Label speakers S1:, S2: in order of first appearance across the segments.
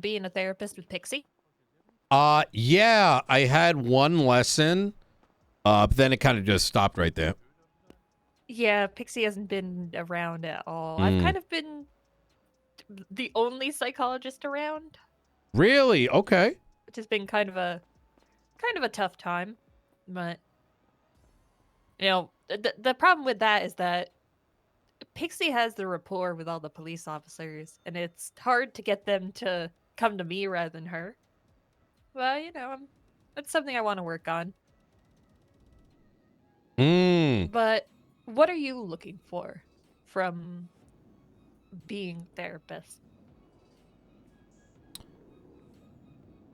S1: being a therapist with Pixie?
S2: Yeah, I had one lesson, but then it kind of just stopped right there.
S1: Yeah, Pixie hasn't been around at all. I've
S2: Mm.
S1: kind of been the only psychologist around,
S2: Really? Okay.
S1: which has been kind of a tough time. But the problem with that is that Pixie has the rapport with all the police officers, and it's hard to get them to come to me rather than her. Well, that's something I want to work on.
S2: Mm.
S1: But what are you looking for from being a therapist?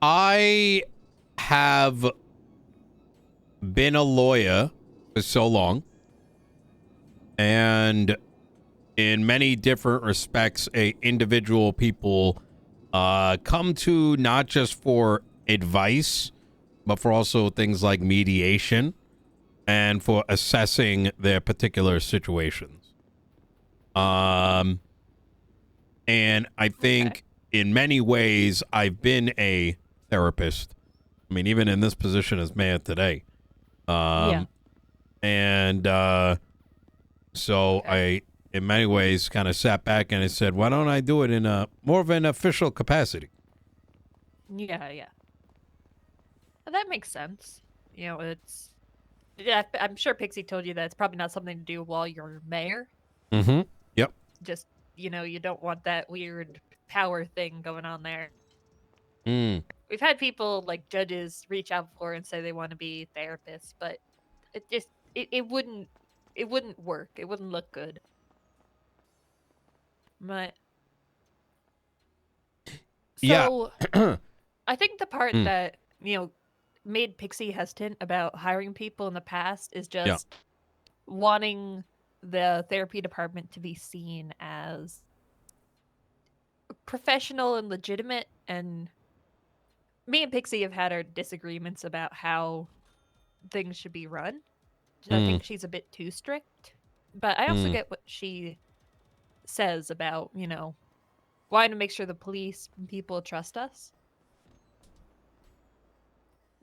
S2: I have been a lawyer for so long, and in many different respects, individual people come to not just for advice, but for also things like mediation and for assessing their particular situations. Um, and I think in many ways, I've been a therapist. I mean, even in this position as mayor today.
S1: Yeah.
S2: And so
S1: Okay.
S2: I, in many ways, kind of sat back and I said, why don't I do it in a more of an official capacity?
S1: Yeah, yeah. That makes sense. It's yeah, I'm sure Pixie told you that it's probably not something to do while you're mayor.
S2: Mm-hmm. Yep.
S1: Just, you don't want that weird power thing going on there.
S2: Mm.
S1: We've had people like judges reach out before and say they want to be therapists, but it just it wouldn't work. It wouldn't look good. But
S2: Yeah.
S1: so I think the part
S2: Mm.
S1: that, made Pixie hesitant about hiring people in the past is
S2: Yeah.
S1: just wanting the therapy department to be seen as professional and legitimate. And me and Pixie have had our disagreements about how things should be run. I
S2: Mm.
S1: think she's a bit too strict. But I also
S2: Mm.
S1: get what she says about, wanting to make sure the police and people trust us.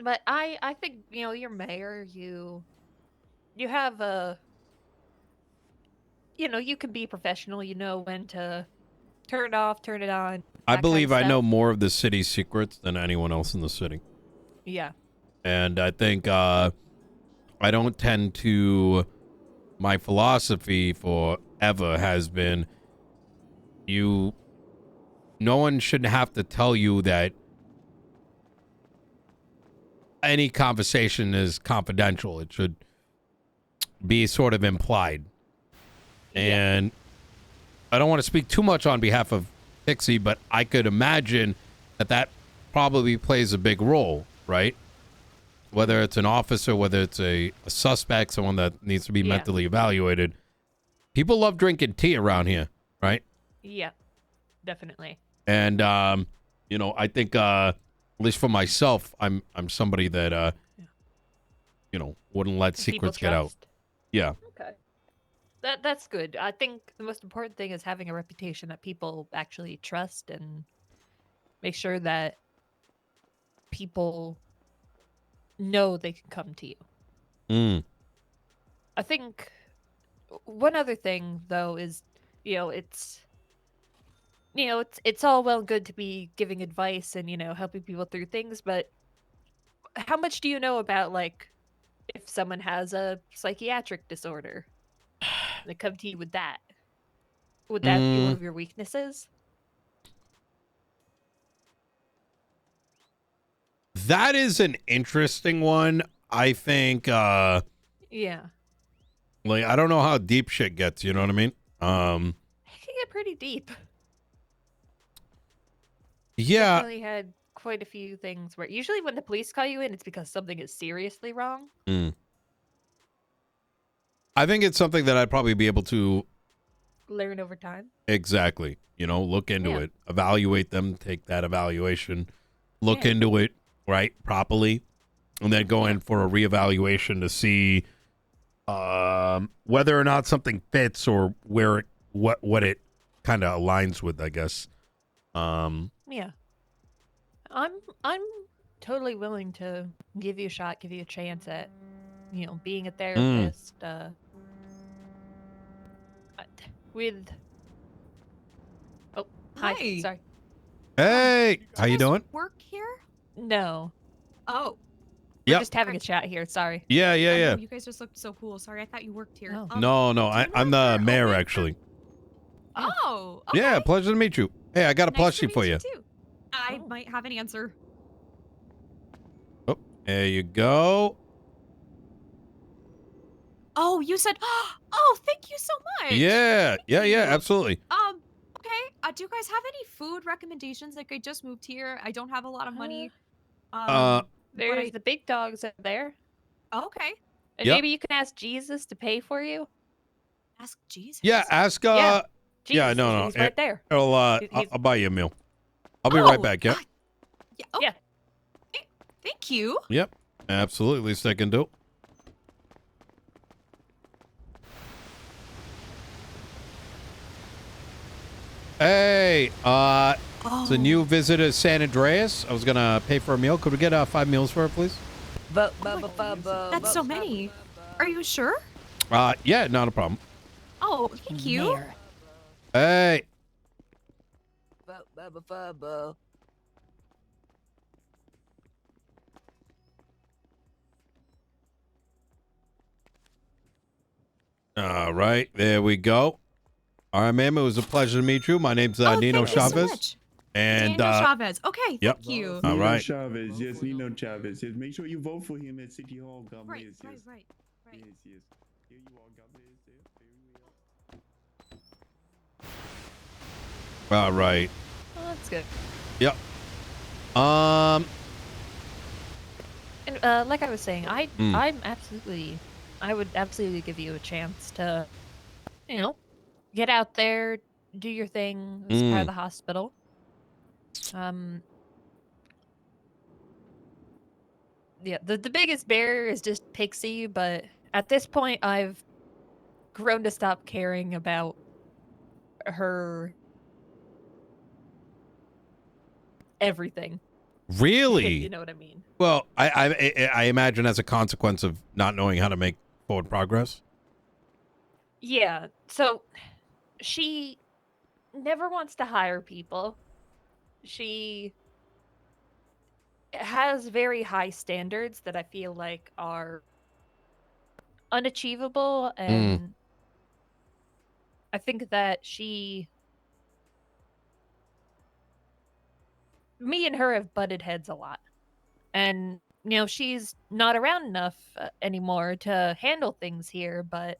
S1: But I think, you're mayor, you have you can be professional, you know when to turn it off, turn it on,
S2: I
S1: that kind
S2: believe
S1: of
S2: I
S1: stuff.
S2: know more of the city's secrets than anyone else in the city.
S1: Yeah.
S2: And I think I don't tend to, my philosophy forever has been you, no one should have to tell you that any conversation is confidential. It should be sort of implied.
S1: Yeah.
S2: And I don't want to speak too much on behalf of Pixie, but I could imagine that probably plays a big role, right? Whether it's an officer, whether it's a suspect, someone that needs to be
S1: Yeah.
S2: mentally evaluated. People love drinking tea around here, right?
S1: Yeah. Definitely.
S2: And I think at least for myself, I'm somebody that
S1: Yeah.
S2: wouldn't let
S1: People
S2: secrets get out.
S1: trust.
S2: Yeah.
S1: Okay. That's good. I think the most important thing is having a reputation that people actually trust, and make sure that people know they can come to you.
S2: Mm.
S1: I think one other thing though is, it's it's all well and good to be giving advice and, helping people through things, but how much do you know about, like, if someone has a psychiatric disorder? They come to you with that. Would that be one
S2: Mm.
S1: of your weaknesses?
S2: That is an interesting one. I think
S1: Yeah.
S2: like I don't know how deep shit gets, you know what I mean?
S1: It can get pretty deep.
S2: Yeah.
S1: Definitely had quite a few things where usually when the police call you in, it's because something is seriously wrong.
S2: Mm. I think it's something that I'd probably be able to
S1: Learn over time.
S2: exactly, look into
S1: Yeah.
S2: it, evaluate them, take that evaluation, look
S1: Yeah.
S2: into it, right, properly, and then go
S1: Yeah.
S2: in for a reevaluation to see whether or not something fits or where it what it kind of aligns with, I guess. Um
S1: Yeah. I'm I'm totally willing to give you a shot, give you a chance at, being a
S2: Mm.
S1: therapist. Uh, with oh, hi,
S3: Hi.
S1: sorry.
S2: Hey,
S3: Do
S2: how
S3: you
S2: you
S3: guys
S2: doing?
S3: work here?
S1: No,
S3: Oh,
S1: we're
S2: Yep.
S1: just having a chat here. Sorry.
S2: Yeah, yeah,
S3: I know
S2: yeah.
S3: you guys just looked so cool. Sorry, I thought you worked here.
S1: Oh,
S2: No, no,
S3: Do you know
S2: I'm
S3: if
S2: the
S3: you're
S2: mayor,
S3: open
S2: actually.
S1: yeah.
S3: Oh, okay.
S2: Yeah, pleasure to meet you. Hey, I got a
S3: Nice to
S2: plushie for
S3: meet you
S2: you.
S3: too. I
S1: Oh.
S3: might have an answer.
S2: Oh, there you go.
S3: Oh, you said. Oh, thank you so much.
S2: Yeah,
S3: Thank
S2: yeah, yeah,
S3: you.
S2: absolutely.
S3: Okay. Do you guys have any food recommendations? Like, I just moved here. I don't have a lot of
S1: Uh,
S3: money.
S2: Uh,
S3: But
S1: there's
S3: I.
S1: the big dogs up there,
S3: Okay.
S1: and
S2: yep.
S1: maybe you can ask Jesus to pay for you.
S3: Ask
S2: Yeah,
S3: Jesus.
S2: ask,
S1: Yeah,
S2: yeah,
S1: Jesus.
S2: no, no.
S1: He's right there.
S2: I'll
S1: He's
S2: buy you a meal. I'll be right
S3: Oh.
S2: back, yep.
S3: Yeah. Oh.
S1: yeah.
S3: Thank you.
S2: Yep, absolutely, second do. Hey, it's a
S3: Oh.
S2: new visitor, San Andreas. I was gonna pay for a meal. Could we get 5 meals for it, please?
S3: That's so many. Are you sure?
S2: Yeah, not a problem.
S3: Oh, thank you.
S1: Mayor.
S2: Hey, all right, there we go. All right, ma'am, it was a pleasure to meet you. My name's
S3: Oh,
S2: Nino
S3: thank you so
S2: Chavez.
S3: much.
S2: And,
S3: Daniel Chavez. Okay,
S2: yep.
S3: thank you.
S2: All
S4: Nino
S2: right.
S4: Chavez, yes, Nino Chavez. Yes, make sure you vote for him at City Hall. God
S3: Right,
S4: bless.
S3: right,
S4: Yes,
S3: right, right.
S4: yes, yes. Here you are. God bless. Yes, here we are.
S2: All right.
S1: Oh, that's good.
S2: Yep.
S1: And like I was saying, I would absolutely give you a chance to, you know, get out there, do your thing as part of the hospital. Um, yeah, the biggest barrier is just Pixie, but at this point, I've grown to stop caring about her everything. If you
S2: Really?
S1: know what I mean.
S2: Well, I imagine as a consequence of not knowing how to make forward progress.
S1: Yeah. So she never wants to hire people. She has very high standards that I feel like are unachievable,
S2: Mm.
S1: and I think that me and her have butted heads a lot. And she's not around enough anymore to handle things here, but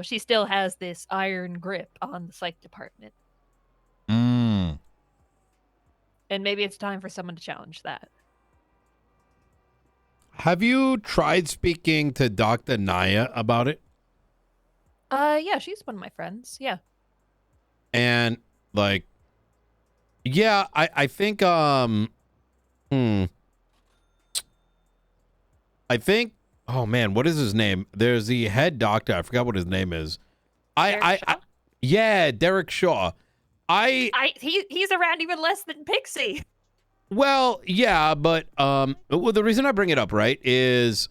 S1: she still has this iron grip on the psych department.
S2: Mm.
S1: And maybe it's time for someone to challenge that.
S2: Have you tried speaking to Dr. Naya about it?
S1: Yeah, she's one of my friends. Yeah.
S2: And like, yeah, I think hmm. I think, oh man, what is his name? There's the head doctor. I forgot what his name is.
S1: Derek Shaw?
S2: Yeah, Derek Shaw.
S1: He's around even less than Pixie.
S2: Well, yeah, but well, the reason I bring it up, right, is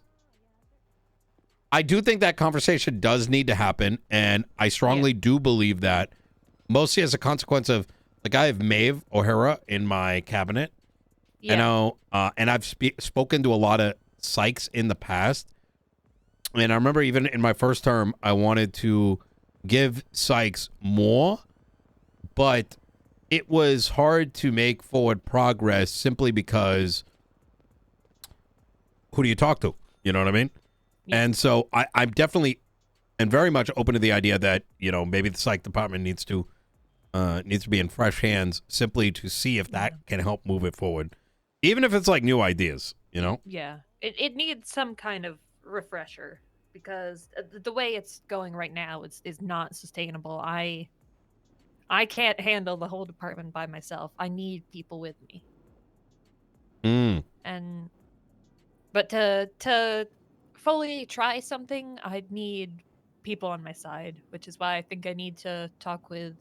S2: I do think that conversation does need to happen, and I strongly do believe that, mostly as a consequence of, like, I have Maeve O'Hara in my cabinet.
S1: Yeah.
S2: You know, and I've spoken to a lot of psychs in the past, and I remember even in my first term, I wanted to give psychs more, but it was hard to make forward progress simply because who do you talk to? You know what I mean?
S1: Yeah.
S2: And so I'm definitely and very much open to the idea that, maybe the psych department needs to be in fresh hands simply to see if that can help move it forward. Even if it's like new ideas,
S1: Yeah. It needs some kind of refresher because the way it's going right now is not sustainable. I can't handle the whole department by myself. I need people with me.
S2: Mm.
S1: And but to fully try something, I'd need people on my side, which is why I think I need to talk with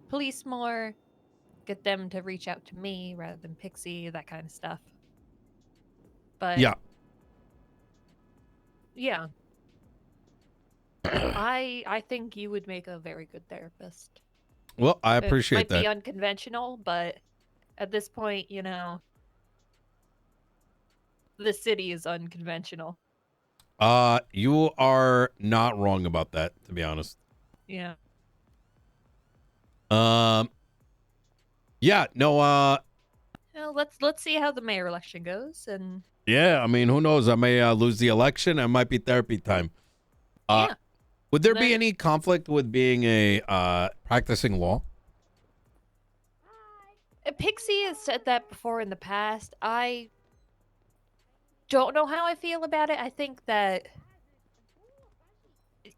S1: police more, get them to reach out to me rather than Pixie, that kind of stuff. But
S2: Yeah.
S1: yeah, I think you would make a very good therapist.
S2: Well, I
S1: It
S2: appreciate
S1: might be
S2: that.
S1: unconventional, but at this point, the city is unconventional.
S2: You are not wrong about that, to be honest.
S1: Yeah.
S2: Yeah, no,
S1: Well, let's see how the mayor election goes, and
S2: yeah, I mean, who knows? I may lose the election. It might be therapy time.
S1: yeah.
S2: Would there be
S1: Then-
S2: any conflict with being a practicing law?
S1: Pixie has said that before in the past. I don't know how I feel about it. I think that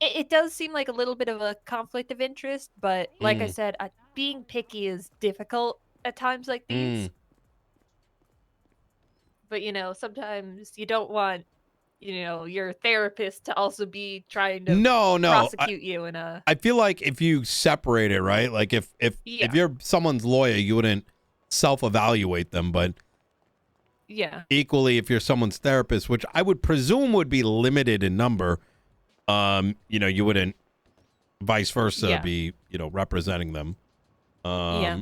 S1: it does seem like a little bit of a conflict of interest, but like I
S2: Mm.
S1: said, being picky is difficult at times like these.
S2: Mm.
S1: But sometimes you don't want your therapist to also be trying to
S2: No.
S1: prosecute you in a
S2: I feel like if you separate it, right? Like if
S1: Yeah.
S2: you're someone's lawyer, you wouldn't self-evaluate them, but
S1: yeah.
S2: equally if you're someone's therapist, which I would presume would be limited in number, you wouldn't vice versa
S1: Yeah.
S2: be, representing them.
S1: Yeah.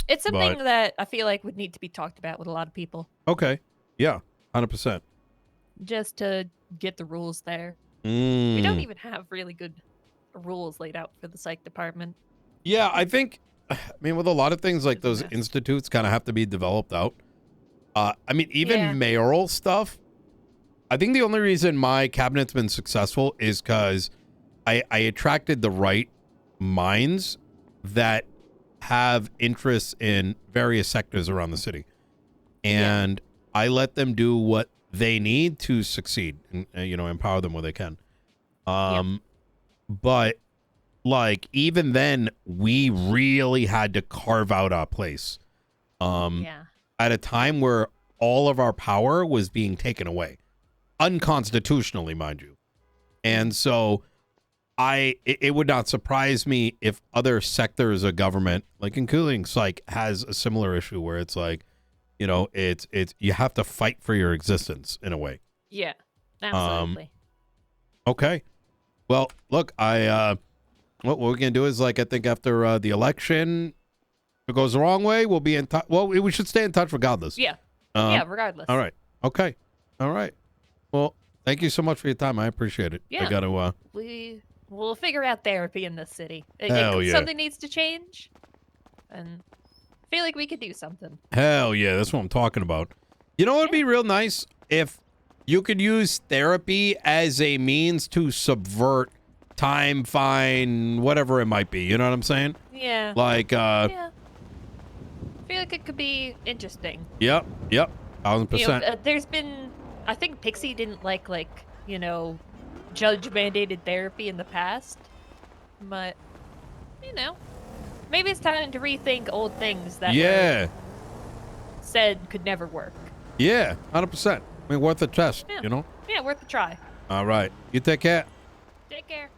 S1: It's something that I feel like would need to be talked about with a lot of people
S2: Okay. Yeah. 100%.
S1: just to get the rules there. We
S2: Mm.
S1: don't even have really good rules laid out for the psych department.
S2: Yeah, I think, I mean, with a lot of things like
S1: It's a
S2: those
S1: mess.
S2: institutes kind of have to be developed out. I mean, even
S1: Yeah.
S2: mayoral stuff. I think the only reason my cabinet's been successful is because I attracted the right minds that have interests in various sectors around the city. And I let them do what they need to succeed and, empower them where they can. But like, even then, we really had to carve out our place.
S1: Yeah.
S2: At a time where all of our power was being taken away, unconstitutionally, mind you. And so it would not surprise me if other sectors of government, like including psych, has a similar issue where it's like, it's you have to fight for your existence in a way.
S1: Yeah. Absolutely.
S2: Okay. Well, look, what we're gonna do is, like, I think after the election, if it goes the wrong way, we'll be in touch. Well, we should stay in touch regardless.
S1: Yeah.
S2: Um,
S1: Yeah, regardless.
S2: All right. Okay. All right. Well, thank you so much for your time. I appreciate it.
S1: Yeah.
S2: I gotta.
S1: We'll figure out therapy in this city.
S2: Hell yeah.
S1: Something needs to change, and I feel like we could do something.
S2: Hell yeah, that's what I'm talking about. You know what would be real nice if you could use therapy as a means to subvert time, fine, whatever it might be. You know what I'm saying?
S1: Yeah.
S2: Like,
S1: Yeah. I feel like it could be interesting.
S2: Yep, 1000%.
S1: There's been, I think Pixie didn't like judge mandated therapy in the past, but maybe it's time to rethink old things that were said could never work.
S2: Yeah, 100%. I mean, worth a test,
S1: Yeah.
S2: you know?
S1: Yeah, worth a try.
S2: All right. You take care.
S1: Take care.